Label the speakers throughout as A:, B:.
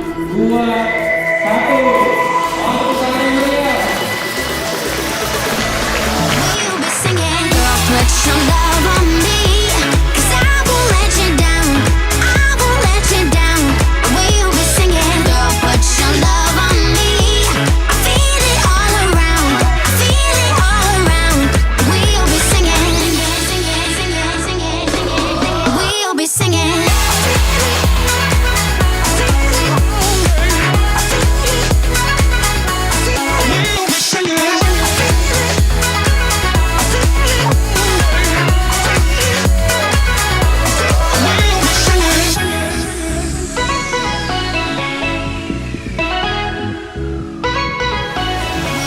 A: dua, satu. Waktu saling meriah.
B: We'll be singing, girl, put your love on me, 'cause I won't let you down, I won't let you down. We'll be singing, girl, put your love on me. I feel it all around, I feel it all around. We'll be singing, singing, singing, singing, singing. We'll be singing.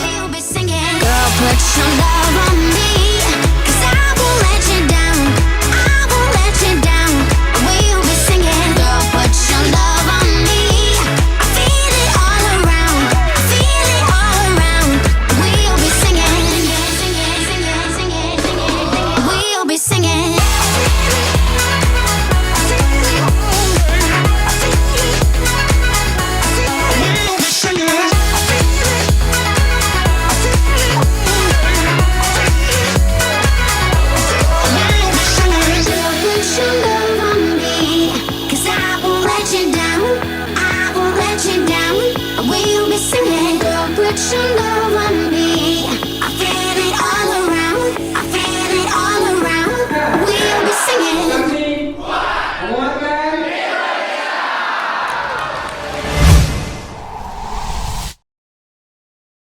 B: We'll be singing. Girl, put your love on me, 'cause I won't let you down, I won't let you down. We'll be singing. Girl, put your love on me. I feel it all around, I feel it all around. We'll be singing, singing, singing, singing, singing. We'll be singing. Put your love on me, 'cause I won't let you down, I won't let you down. We'll be singing. Girl, put your love